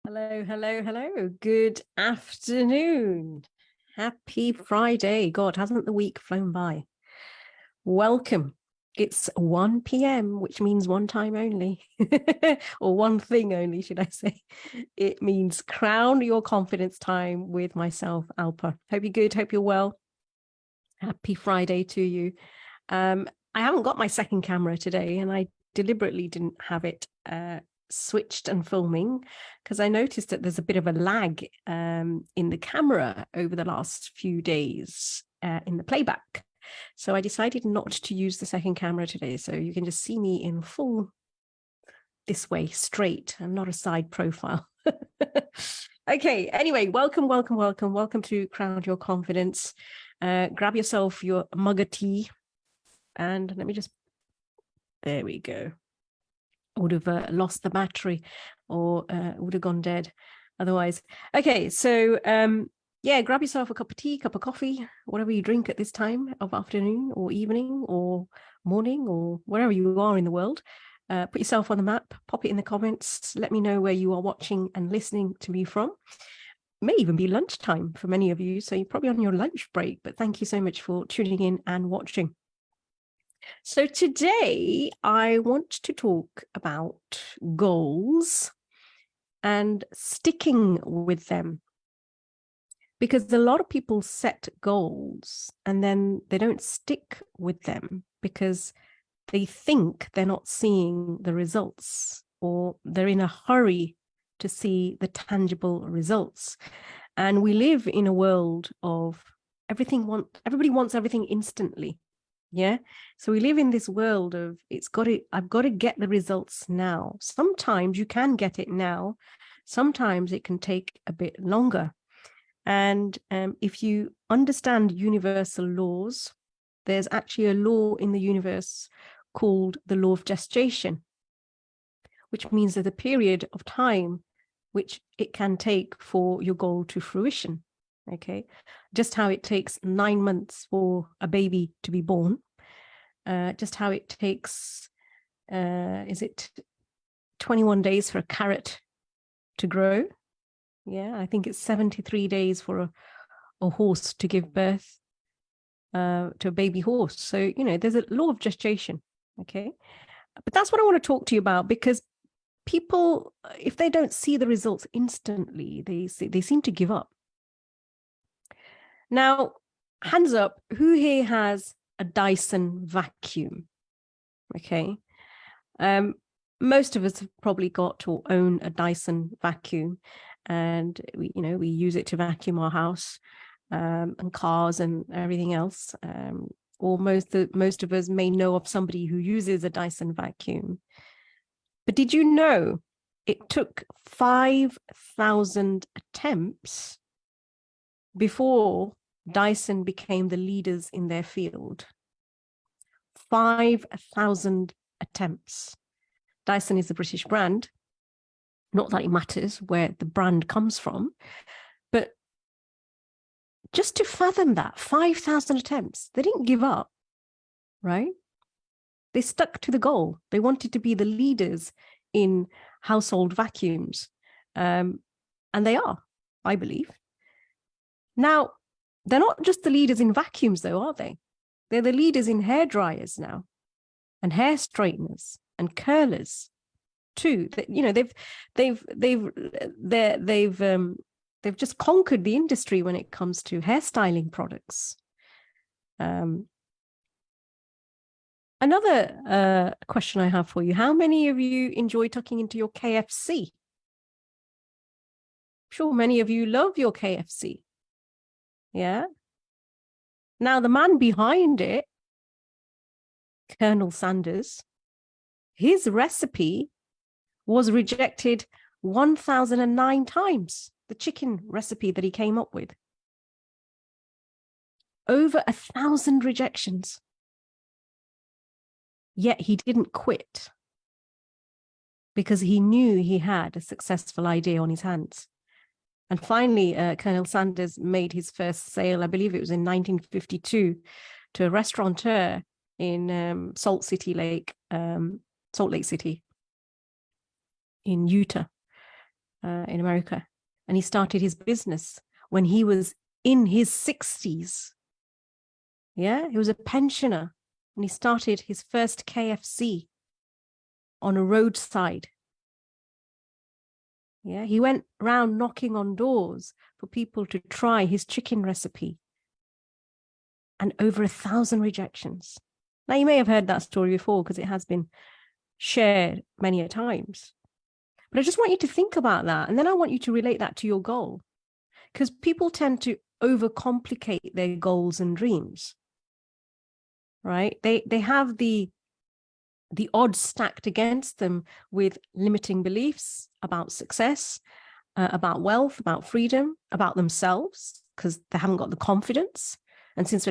Hello, hello, hello. Good afternoon. Happy Friday. God, hasn't the week flown by? Welcome. It's 1 p.m., which means one time only, or one thing only, should I say. It means crown your confidence time with myself, Alpa. Hope you're good. Hope you're well. Happy Friday to you. I haven't got my second camera today, and I deliberately didn't have it switched and filming because I noticed that there's a bit of a lag in the camera over the last few days in the playback. So I decided not to use the second camera today. So you can just see me in full this way, straight, and not a side profile. Okay, anyway, welcome to Crown Your Confidence. Grab yourself your mug of tea and let me just, there we go. I would have lost the battery or would have gone dead otherwise. Okay, so yeah, grab yourself a cup of tea, cup of coffee, whatever you drink at this time of afternoon or evening or morning or wherever you are in the world. Put yourself on the map, pop it in the comments. Let me know where you are watching and listening to me from. It may even be lunchtime for many of you, so you're probably on your lunch break, but thank you so much for tuning in and watching. So today I want to talk about goals and sticking with them, because a lot of people set goals and then they don't stick with them because they think they're not seeing the results, or they're in a hurry to see the tangible results. And we live in a world of everybody wants everything instantly. Yeah. So we live in this world of I've got to get the results now. Sometimes you can get it now. Sometimes it can take a bit longer. And if you understand universal laws, there's actually a law in the universe called the law of gestation, which means there's a period of time which it can take for your goal to fruition. Okay. Just how it takes 9 months for a baby to be born, just how it takes, is it 21 days for a carrot to grow? Yeah, I think it's 73 days for a horse to give birth to a baby horse. So, there's a law of gestation. Okay. But that's what I want to talk to you about, because people, if they don't see the results instantly, they seem to give up. Now, hands up, who here has a Dyson vacuum? Okay. Most of us have probably got or own a Dyson vacuum, and we use it to vacuum our house and cars and everything else. Or most of us may know of somebody who uses a Dyson vacuum. But did you know it took 5,000 attempts before Dyson became the leaders in their field? 5,000 attempts. Dyson is a British brand. Not that it matters where the brand comes from, but just to fathom that, 5,000 attempts, they didn't give up, right? They stuck to the goal. They wanted to be the leaders in household vacuums. And they are, I believe. Now, they're not just the leaders in vacuums, though, are they? They're the leaders in hair dryers now, and hair straighteners and curlers too. They've just conquered the industry when it comes to hairstyling products. Another question I have for you: how many of you enjoy tucking into your KFC? I'm sure many of you love your KFC. Yeah. Now, the man behind it, Colonel Sanders, his recipe was rejected 1,009 times, the chicken recipe that he came up with. Over 1,000 rejections. Yet he didn't quit because he knew he had a successful idea on his hands. And finally, Colonel Sanders made his first sale, I believe it was in 1952, to a restaurateur in Salt Lake City in Utah. in America. And he started his business when he was in his 60s. Yeah, he was a pensioner and he started his first KFC on a roadside. Yeah, he went around knocking on doors for people to try his chicken recipe, and over 1,000 rejections. Now, you may have heard that story before because it has been shared many a times. But I just want you to think about that. And then I want you to relate that to your goal, because people tend to overcomplicate their goals and dreams, right? They have the odds stacked against them with limiting beliefs about success, about wealth, about freedom, about themselves, because they haven't got the confidence. And since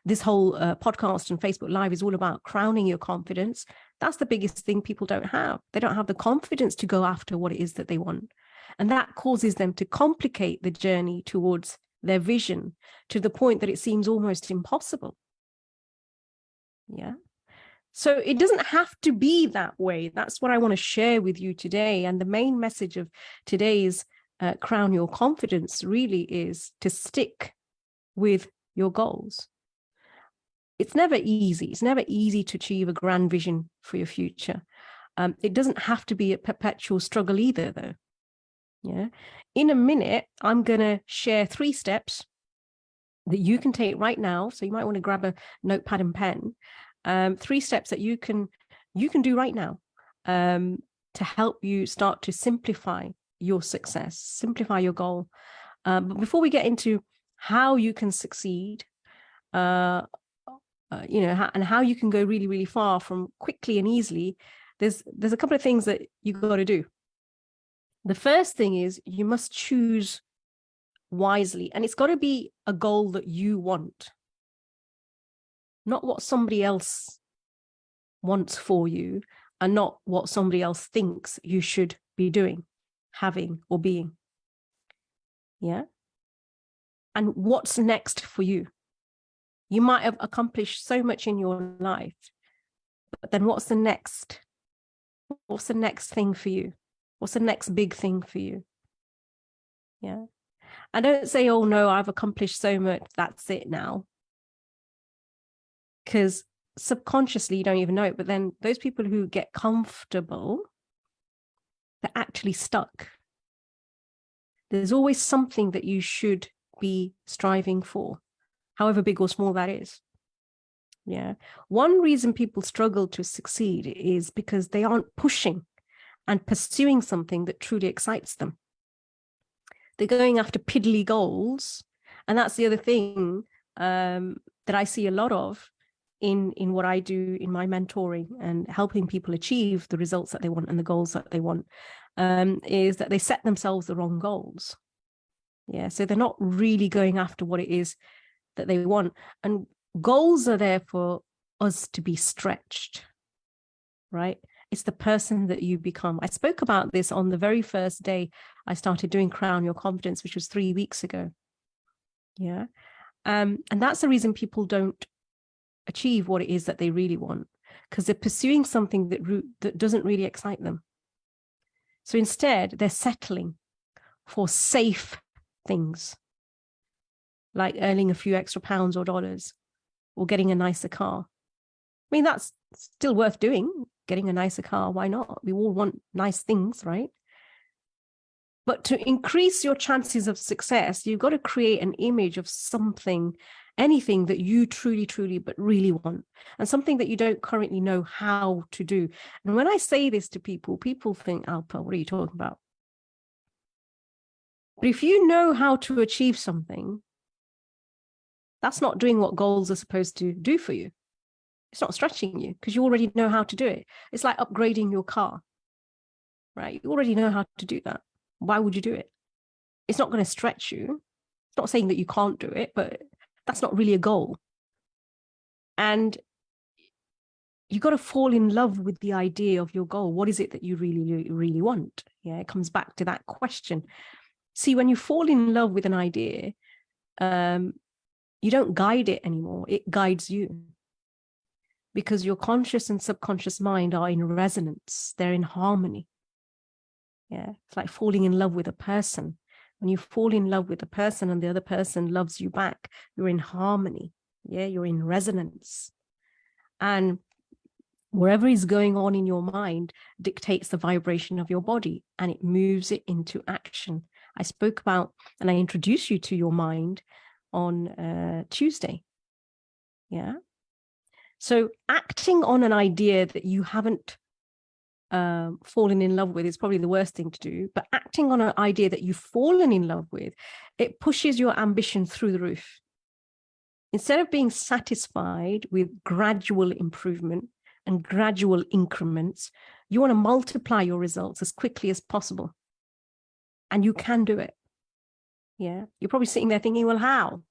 this whole podcast and Facebook Live is all about crowning your confidence, that's the biggest thing people don't have. They don't have the confidence to go after what it is that they want. And that causes them to complicate the journey towards their vision to the point that it seems almost impossible. Yeah. So it doesn't have to be that way. That's what I want to share with you today. And the main message of today's Crown Your Confidence really is to stick with your goals. It's never easy. It's never easy to achieve a grand vision for your future. It doesn't have to be a perpetual struggle either, though. Yeah. In a minute, I'm going to share 3 steps that you can take right now. So you might want to grab a notepad and pen. 3 steps that you can do right now to help you start to simplify your success, simplify your goal. But before we get into how you can succeed, and how you can go really, really far from quickly and easily, there's a couple of things that you got to do. The first thing is you must choose wisely, and it's got to be a goal that you want, not what somebody else wants for you, and not what somebody else thinks you should be doing, having, or being. Yeah. And what's next for you? You might have accomplished so much in your life, but then what's the next? What's the next thing for you? What's the next big thing for you? Yeah. I don't say, oh no, I've accomplished so much, that's it now. Because subconsciously you don't even know it, but then those people who get comfortable, they're actually stuck. There's always something that you should be striving for, however big or small that is. Yeah. One reason people struggle to succeed is because they aren't pushing and pursuing something that truly excites them. They're going after piddly goals. And that's the other thing that I see a lot of in what I do in my mentoring and helping people achieve the results that they want and the goals that they want, is that they set themselves the wrong goals. Yeah. So they're not really going after what it is that they want. And goals are there for us to be stretched, right? It's the person that you become. I spoke about this on the very first day I started doing Crown Your Confidence, which was 3 weeks ago. Yeah. And that's the reason people don't achieve what it is that they really want, because they're pursuing something that doesn't really excite them. So instead, they're settling for safe things, like earning a few extra pounds or dollars, or getting a nicer car. I mean, that's still worth doing, getting a nicer car. Why not? We all want nice things, right? But to increase your chances of success, you've got to create an image of something, anything that you truly, truly, but really want, and something that you don't currently know how to do. And when I say this to people, people think, Alpa, what are you talking about? But if you know how to achieve something, that's not doing what goals are supposed to do for you. It's not stretching you because you already know how to do it. It's like upgrading your car, right? You already know how to do that. Why would you do it? It's not going to stretch you. It's not saying that you can't do it, but that's not really a goal. And you got to fall in love with the idea of your goal. What is it that you really, really want? Yeah, it comes back to that question. See, when you fall in love with an idea, you don't guide it anymore. It guides you, because your conscious and subconscious mind are in resonance. They're in harmony. Yeah, it's like falling in love with a person. When you fall in love with a person and the other person loves you back, you're in harmony. Yeah, you're in resonance. And whatever is going on in your mind dictates the vibration of your body, and it moves it into action. I spoke about, and I introduced you to your mind on Tuesday. Yeah. So acting on an idea that you haven't fallen in love with is probably the worst thing to do. But acting on an idea that you've fallen in love with, it pushes your ambition through the roof. Instead of being satisfied with gradual improvement and gradual increments, you want to multiply your results as quickly as possible. And you can do it. Yeah. You're probably sitting there thinking, well, how?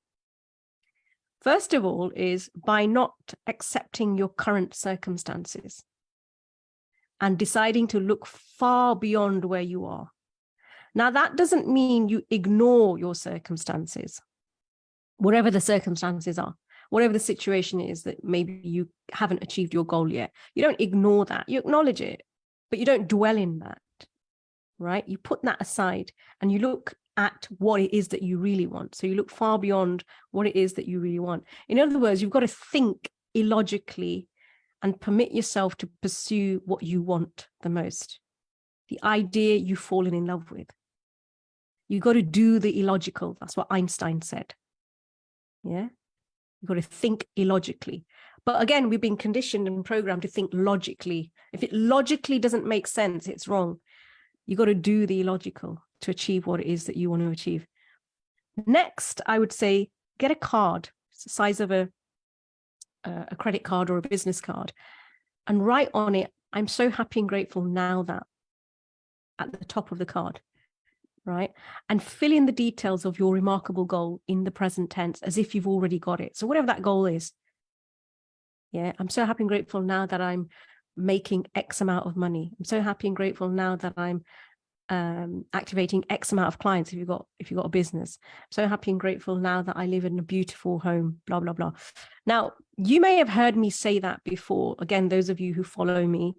First of all is by not accepting your current circumstances and deciding to look far beyond where you are. Now, that doesn't mean you ignore your circumstances, whatever the circumstances are, whatever the situation is that maybe you haven't achieved your goal yet. You don't ignore that. You acknowledge it, but you don't dwell in that, right? You put that aside and you look at what it is that you really want. So you look far beyond what it is that you really want. In other words, you've got to think illogically and permit yourself to pursue what you want the most, the idea you've fallen in love with. You've got to do the illogical. That's what Einstein said. Yeah. You've got to think illogically. But again, we've been conditioned and programmed to think logically. If it logically doesn't make sense, it's wrong. You've got to do the illogical to achieve what it is that you want to achieve. Next, I would say, get a card. It's the size of a credit card or a business card, and write on it, I'm so happy and grateful now that, at the top of the card, right? And fill in the details of your remarkable goal in the present tense as if you've already got it. So whatever that goal is. Yeah, I'm so happy and grateful now that I'm making X amount of money. I'm so happy and grateful now that I'm activating X amount of clients if you've got a business. So happy and grateful now that I live in a beautiful home, blah, blah, blah. Now, you may have heard me say that before. Again, those of you who follow me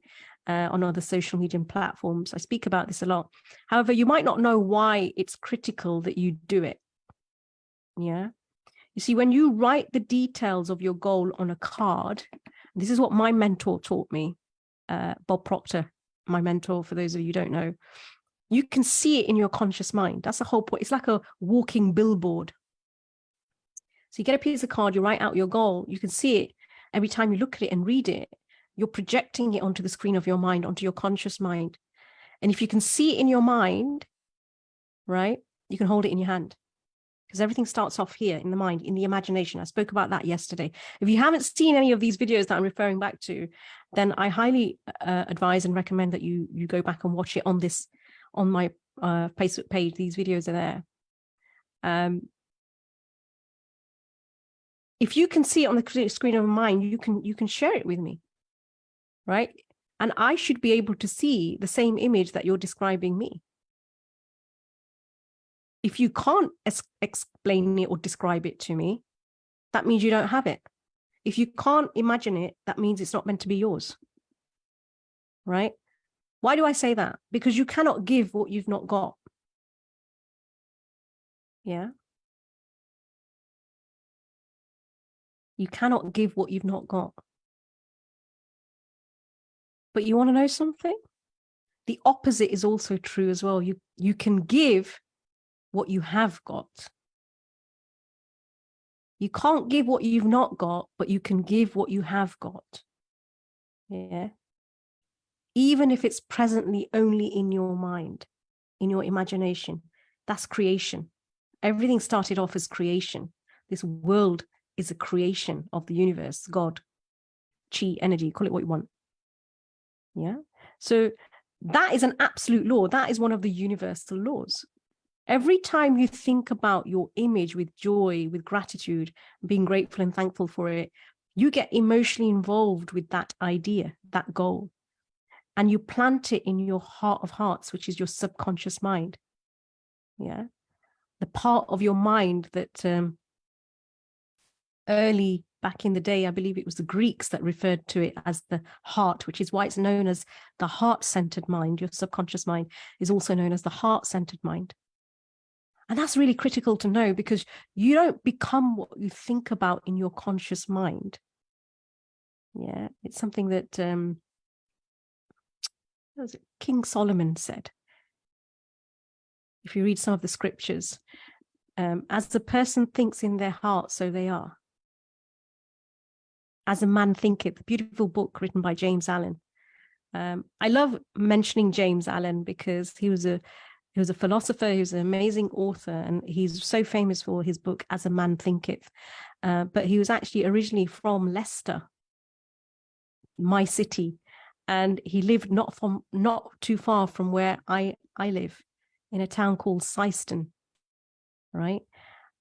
on other social media platforms, I speak about this a lot. However, you might not know why it's critical that you do it. Yeah. You see, when you write the details of your goal on a card, this is what my mentor taught me, Bob Proctor, my mentor, for those of you who don't know. You can see it in your conscious mind. That's the whole point. It's like a walking billboard. So you get a piece of card, you write out your goal, you can see it. Every time you look at it and read it, you're projecting it onto the screen of your mind, onto your conscious mind. And if you can see it in your mind, right, you can hold it in your hand. Because everything starts off here in the mind, in the imagination. I spoke about that yesterday. If you haven't seen any of these videos that I'm referring back to, then I highly advise and recommend that you go back and watch it on my Facebook page. These videos are there. If you can see it on the screen of your mind, you can share it with me, right? And I should be able to see the same image that you're describing me. If you can't explain it or describe it to me, that means you don't have it. If you can't imagine it, that means it's not meant to be yours, right? Why do I say that? Because you cannot give what you've not got. Yeah. You cannot give what you've not got. But you want to know something? The opposite is also true as well. You can give what you have got. You can't give what you've not got, but you can give what you have got. Yeah. Even if it's presently only in your mind, in your imagination, that's creation. Everything started off as creation. This world is a creation of the universe, God, chi, energy, call it what you want. Yeah. So that is an absolute law. That is one of the universal laws. Every time you think about your image with joy, with gratitude, being grateful and thankful for it, you get emotionally involved with that idea, that goal, and you plant it in your heart of hearts, which is your subconscious mind. Yeah. The part of your mind that early back in the day, I believe it was the Greeks that referred to it as the heart, which is why it's known as the heart-centered mind. Your subconscious mind is also known as the heart-centered mind. And that's really critical to know, because you don't become what you think about in your conscious mind. Yeah, it's something that King Solomon said. If you read some of the scriptures, as the person thinks in their heart, so they are. As a man thinketh, a beautiful book written by James Allen. I love mentioning James Allen because he was a philosopher, he was an amazing author, and he's so famous for his book, As a Man Thinketh. But he was actually originally from Leicester, my city, and he lived not too far from where I live, in a town called Syston, right?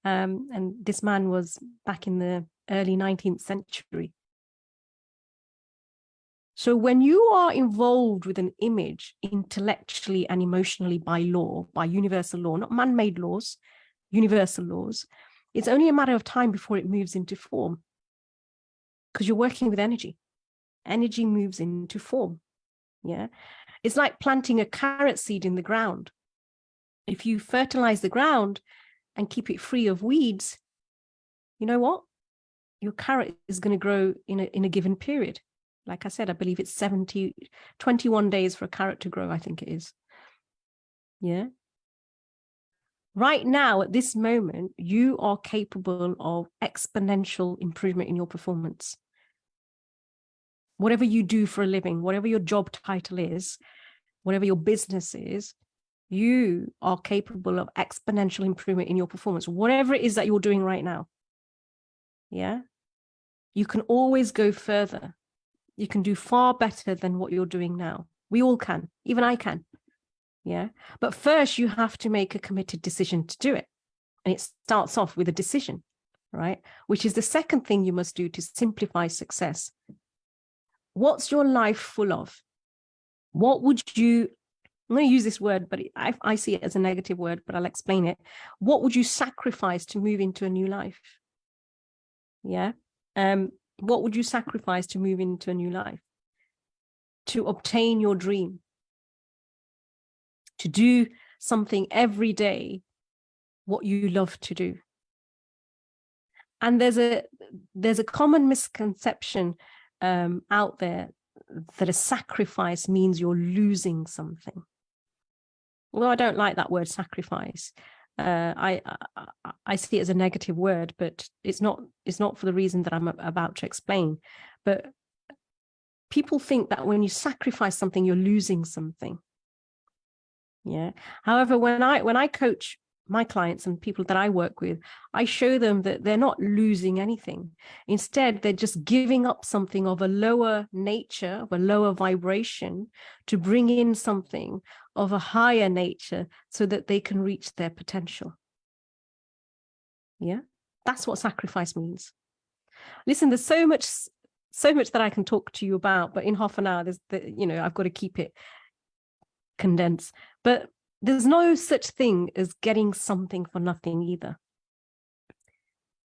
And this man was back in the early 19th century. So when you are involved with an image intellectually and emotionally by law, by universal law, not man-made laws, universal laws, it's only a matter of time before it moves into form, because you're working with energy. Energy moves into form. Yeah. It's like planting a carrot seed in the ground. If you fertilize the ground and keep it free of weeds, you know what? Your carrot is going to grow in a given period. Like I said, I believe it's 21 days for a carrot to grow, I think it is. Yeah. Right now, at this moment, you are capable of exponential improvement in your performance. Whatever you do for a living, whatever your job title is, whatever your business is, you are capable of exponential improvement in your performance, whatever it is that you're doing right now. Yeah. You can always go further. You can do far better than what you're doing now. We all can, even I can. Yeah. But first you have to make a committed decision to do it. And it starts off with a decision, right? Which is the second thing you must do to simplify success. What's your life full of? What would you, I'm going to use this word, but I see it as a negative word, but I'll explain it. What would you sacrifice to move into a new life? Yeah. What would you sacrifice to move into a new life? To obtain your dream, to do something every day, what you love to do. And there's a common misconception out there that a sacrifice means you're losing something. Well, I don't like that word sacrifice. I see it as a negative word, but it's not for the reason that I'm about to explain. But people think that when you sacrifice something, you're losing something. Yeah. However, when I coach my clients and people that I work with, I show them that they're not losing anything. Instead, they're just giving up something of a lower nature, of a lower vibration, to bring in something of a higher nature so that they can reach their potential. Yeah, that's what sacrifice means. Listen, there's so much that I can talk to you about, but in half an hour, I've got to keep it condensed. But there's no such thing as getting something for nothing either.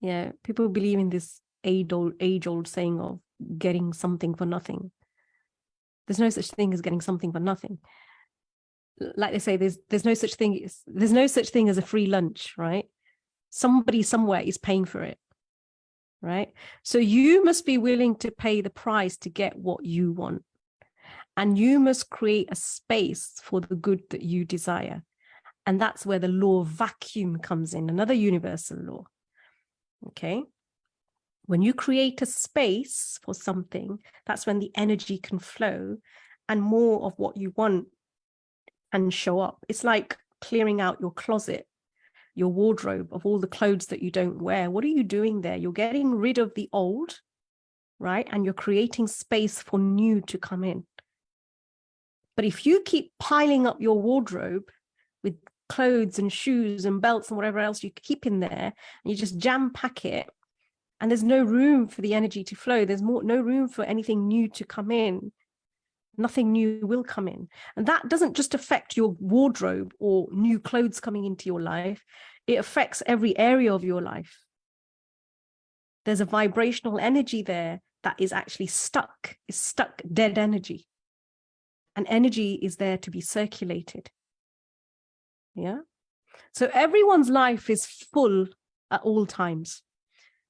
Yeah, people believe in this age-old saying of getting something for nothing. There's no such thing as getting something for nothing. Like they say, there's no such thing as a free lunch, right? Somebody somewhere is paying for it, right? So you must be willing to pay the price to get what you want. And you must create a space for the good that you desire. And that's where the law of vacuum comes in, another universal law. Okay. When you create a space for something, that's when the energy can flow and more of what you want can show up. It's like clearing out your closet, your wardrobe of all the clothes that you don't wear. What are you doing there? You're getting rid of the old, right? And you're creating space for new to come in. But if you keep piling up your wardrobe with clothes and shoes and belts and whatever else you keep in there, and you just jam pack it, and there's no room for the energy to flow, there's no room for anything new to come in, nothing new will come in. And that doesn't just affect your wardrobe or new clothes coming into your life, it affects every area of your life. there's a vibrational energy there that is actually stuck. It's stuck, dead energy. And energy is there to be circulated. Yeah. So everyone's life is full at all times.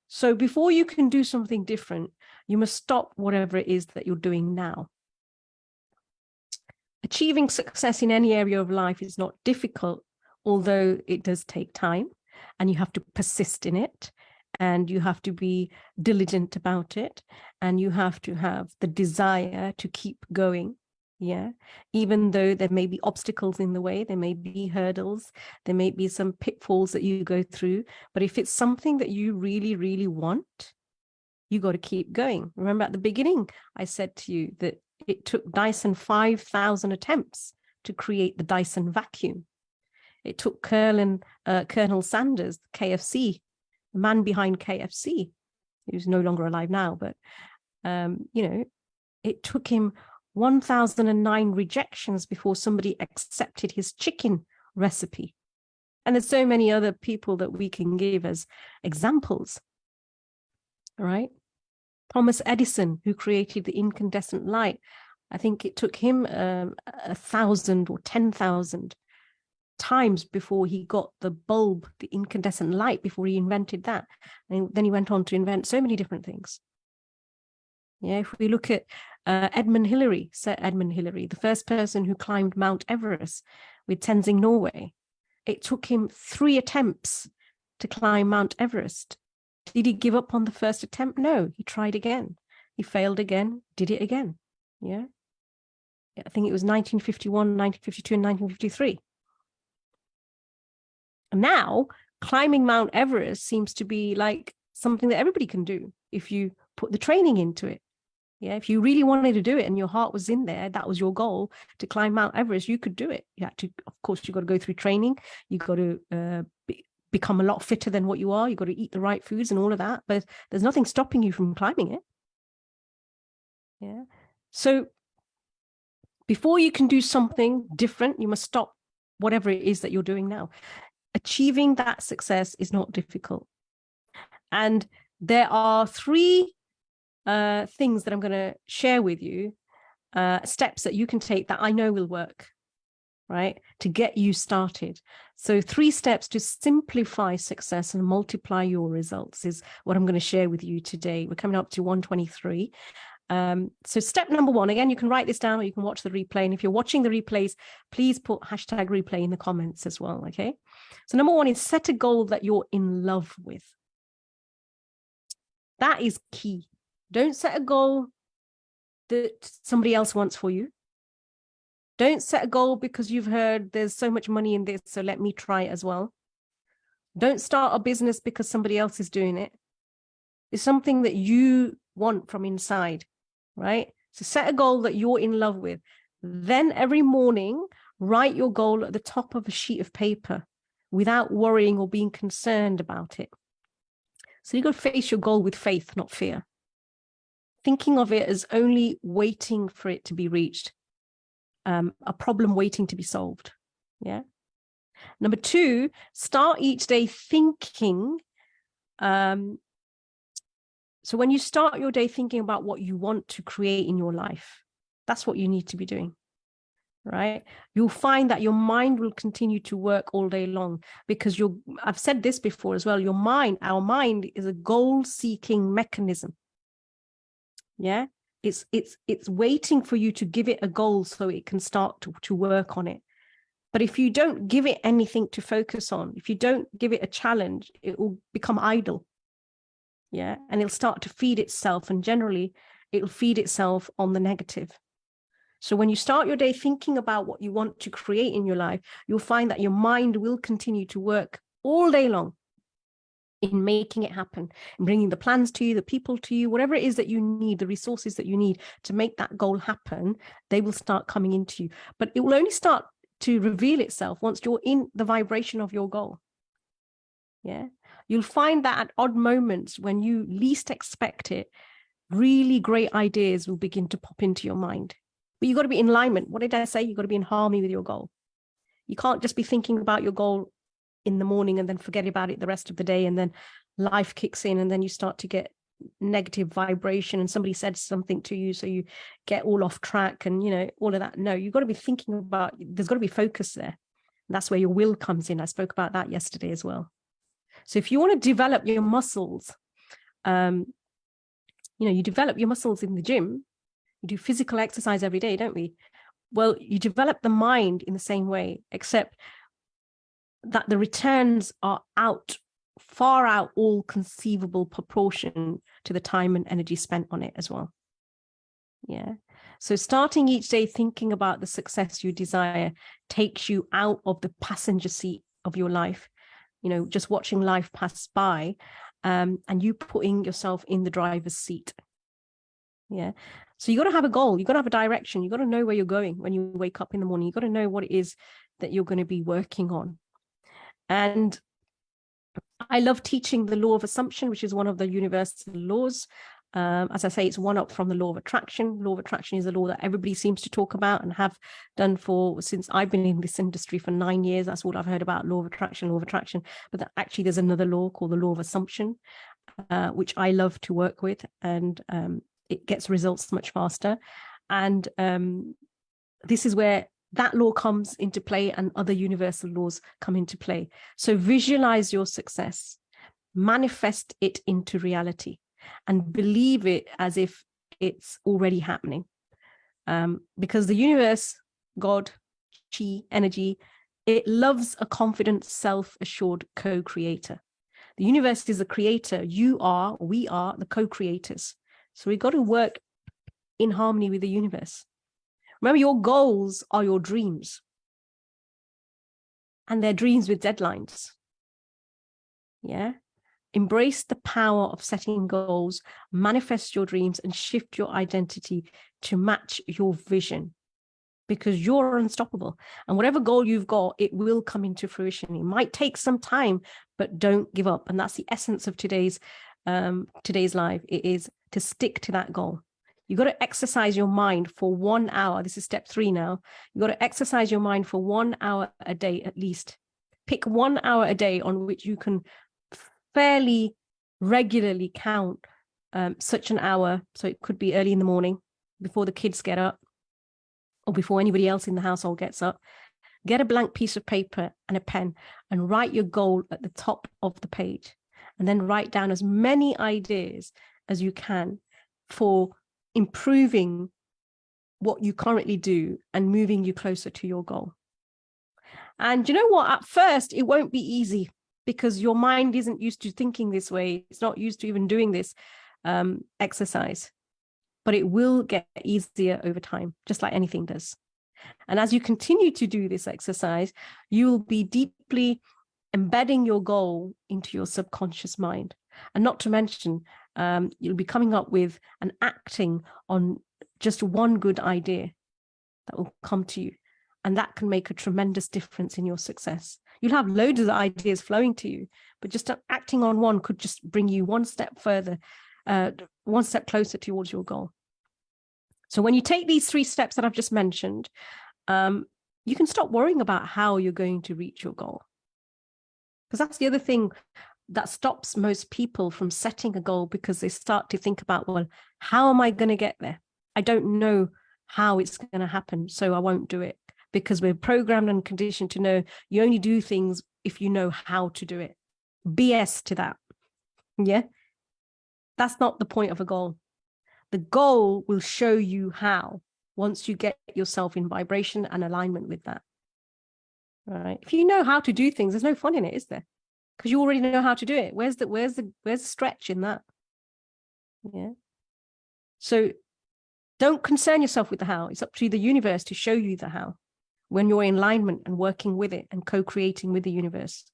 So before you can do something different, you must stop whatever it is that you're doing now. Achieving success in any area of life is not difficult, although it does take time, and you have to persist in it, and you have to be diligent about it, and you have to have the desire to keep going. Yeah, even though there may be obstacles in the way, there may be hurdles, there may be some pitfalls that you go through, but if it's something that you really, really want, you got to keep going. Remember at the beginning, I said to you that it took Dyson 5,000 attempts to create the Dyson vacuum. It took Colonel Sanders, KFC, the man behind KFC, who's no longer alive now, but, it took him 1,009 rejections before somebody accepted his chicken recipe. And there's so many other people that we can give as examples, right? Thomas Edison, who created the incandescent light, I think it took him 1,000 or 10,000 times before he got the bulb, the incandescent light, before he invented that. And then he went on to invent so many different things. Yeah, if we look at Sir Edmund Hillary, the first person who climbed Mount Everest with Tenzing Norway, it took him 3 attempts to climb Mount Everest. Did he give up on the first attempt? No, he tried again. He failed again, did it again. Yeah. I think it was 1951, 1952, and 1953. And now, climbing Mount Everest seems to be like something that everybody can do if you put the training into it. Yeah, if you really wanted to do it and your heart was in there, that was your goal to climb Mount Everest, you could do it. You had to, of course, you got to go through training. You got to become a lot fitter than what you are. You got to eat the right foods and all of that. But there's nothing stopping you from climbing it. Yeah. So before you can do something different, you must stop whatever it is that you're doing now. Achieving that success is not difficult. And there are 3 things that I'm going to share with you, steps that you can take that I know will work, right, to get you started. So 3 steps to simplify success and multiply your results is what I'm going to share with you today. We're coming up to 123. So step number 1, again, you can write this down or you can watch the replay. And if you're watching the replays, please put #replay in the comments as well, okay? So number 1 is set a goal that you're in love with. That is key. Don't set a goal that somebody else wants for you. Don't set a goal because you've heard there's so much money in this, so let me try it as well. Don't start a business because somebody else is doing it. It's something that you want from inside, right? So set a goal that you're in love with. Then every morning, write your goal at the top of a sheet of paper without worrying or being concerned about it. So you got to face your goal with faith, not fear. Thinking of it as only waiting for it to be reached, a problem waiting to be solved. Yeah. Number 2, start each day thinking. So when you start your day thinking about what you want to create in your life, that's what you need to be doing, right? You'll find that your mind will continue to work all day long because I've said this before as well, our mind is a goal-seeking mechanism. Yeah, it's waiting for you to give it a goal so it can start to work on it. But if you don't give it anything to focus on, if you don't give it a challenge, it will become idle. Yeah, and it'll start to feed itself, and generally it'll feed itself on the negative. So when you start your day thinking about what you want to create in your life, you'll find that your mind will continue to work all day long in making it happen, and bringing the plans to you, the people to you, whatever it is that you need, the resources that you need to make that goal happen, they will start coming into you. But it will only start to reveal itself once you're in the vibration of your goal. Yeah, you'll find that at odd moments when you least expect it, really great ideas will begin to pop into your mind. But you've got to be in alignment. What did I say? You've got to be in harmony with your goal. You can't just be thinking about your goal in the morning and then forget about it the rest of the day and then life kicks in and then you start to get negative vibration and somebody said something to you, so you get all off track and, you know, all of that. No, you've got to be thinking about, there's got to be focus there. And that's where your will comes in. I spoke about that yesterday as well. So if you want to develop your muscles, you know, you develop your muscles in the gym, you do physical exercise every day, don't we? Well, you develop the mind in the same way, except that the returns are far out all conceivable proportion to the time and energy spent on it as well. Yeah. So starting each day thinking about the success you desire takes you out of the passenger seat of your life, you know, just watching life pass by, and you putting yourself in the driver's seat. Yeah. So you got to have a goal. You got to have a direction. You got to know where you're going when you wake up in the morning. You got to know what it is that you're going to be working on. And I love teaching the law of assumption, which is one of the universal laws. As I say, it's one up from the law of attraction. Law of attraction is a law that everybody seems to talk about and have done since I've been in this industry for 9 years. That's all I've heard about, law of attraction. But actually, there's another law called the law of assumption, which I love to work with, and it gets results much faster. And this is where that law comes into play and other universal laws come into play. So visualize your success, manifest it into reality, and believe it as if it's already happening. Because the universe, God, chi, energy, it loves a confident, self-assured co-creator. The universe is the creator. We are the co-creators. So we've got to work in harmony with the universe. Remember, your goals are your dreams. And they're dreams with deadlines. Yeah. Embrace the power of setting goals, manifest your dreams, and shift your identity to match your vision, because you're unstoppable. And whatever goal you've got, it will come into fruition. It might take some time, but don't give up. And that's the essence of today's live. It is to stick to that goal. You've got to exercise your mind for 1 hour. This is step 3 now. You've got to exercise your mind for 1 hour a day at least. Pick 1 hour a day on which you can fairly regularly count such an hour. So it could be early in the morning, before the kids get up, or before anybody else in the household gets up. Get a blank piece of paper and a pen and write your goal at the top of the page. And then write down as many ideas as you can for improving what you currently do and moving you closer to your goal. And you know what? At first, it won't be easy because your mind isn't used to thinking this way. It's not used to even doing this exercise, but it will get easier over time, just like anything does. And as you continue to do this exercise, you will be deeply embedding your goal into your subconscious mind. And not to mention, you'll be coming up with and acting on just one good idea that will come to you. And that can make a tremendous difference in your success. You'll have loads of ideas flowing to you, but just acting on one could just bring you one step further, one step closer towards your goal. So when you take these 3 steps that I've just mentioned, you can stop worrying about how you're going to reach your goal. Because that's the other thing that stops most people from setting a goal, because they start to think about, well, how am I going to get there? I don't know how it's going to happen, so I won't do it. Because we're programmed and conditioned to know you only do things if you know how to do it. BS to that. Yeah. That's not the point of a goal. The goal will show you how once you get yourself in vibration and alignment with that. All right. If you know how to do things, there's no fun in it, is there? Because you already know how to do it. Where's the stretch in that? Yeah. So don't concern yourself with the how. It's up to the universe to show you the how when you're in alignment and working with it and co-creating with the universe.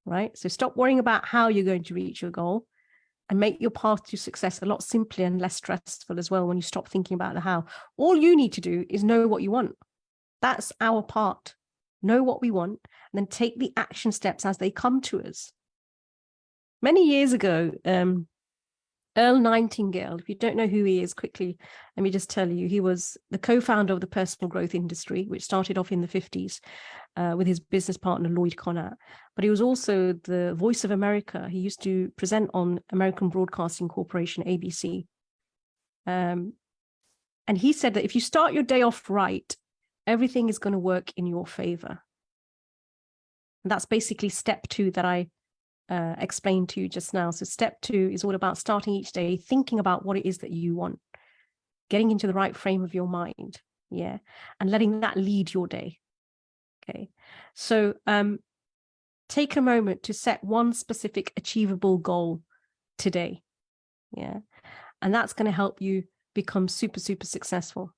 Right. So stop worrying about how you're going to reach your goal and make your path to success a lot simpler and less stressful as well when you stop thinking about the how. All you need to do is know what you want. That's our part. Know what we want, and then take the action steps as they come to us. Many years ago, Earl Nightingale, if you don't know who he is, quickly, let me just tell you, he was the co-founder of the personal growth industry, which started off in the 50s with his business partner, Lloyd Connor. But he was also the voice of America. He used to present on American Broadcasting Corporation, ABC. And he said that if you start your day off right, everything is going to work in your favor. And that's basically step 2 that I explained to you just now. So step 2 is all about starting each day, thinking about what it is that you want, getting into the right frame of your mind, yeah, and letting that lead your day. Okay, so take a moment to set one specific achievable goal today, yeah, and that's going to help you become super, super successful.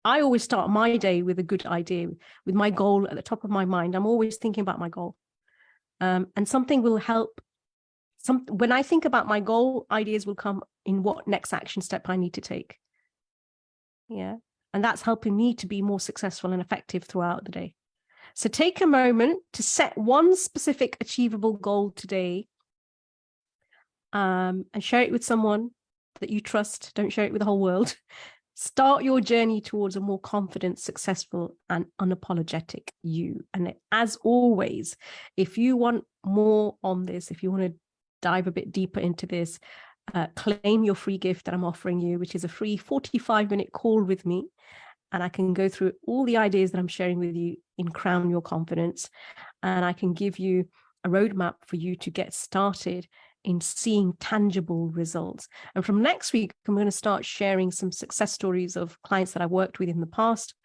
I always start my day with a good idea, with my goal at the top of my mind. I'm always thinking about my goal. And something will help. When I think about my goal, ideas will come in what next action step I need to take. Yeah. And that's helping me to be more successful and effective throughout the day. So take a moment to set one specific achievable goal today, and share it with someone that you trust. Don't share it with the whole world. Start your journey towards a more confident, successful, and unapologetic you. And as always, if you want more on this, if you want to dive a bit deeper into this, claim your free gift that I'm offering you, which is a free 45-minute call with me. And I can go through all the ideas that I'm sharing with you in Crown Your Confidence. And I can give you a roadmap for you to get started in seeing tangible results. And from next week, I'm going to start sharing some success stories of clients that I've worked with in the past,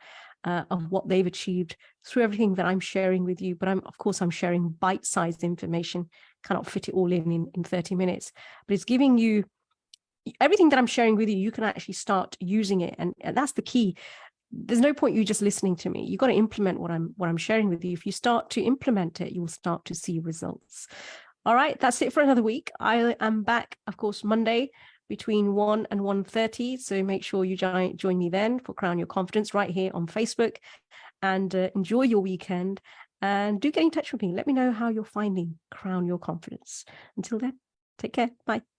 of what they've achieved through everything that I'm sharing with you. But of course, I'm sharing bite-sized information, cannot fit it all in 30 minutes, but it's giving you everything that I'm sharing with you. You can actually start using it. And that's the key. There's no point you just listening to me. You've got to implement what I'm sharing with you. If you start to implement it, you will start to see results. All right, that's it for another week. I am back, of course, Monday between 1 and 1:30. So make sure you join me then for Crown Your Confidence right here on Facebook, and enjoy your weekend. And do get in touch with me. Let me know how you're finding Crown Your Confidence. Until then, take care. Bye.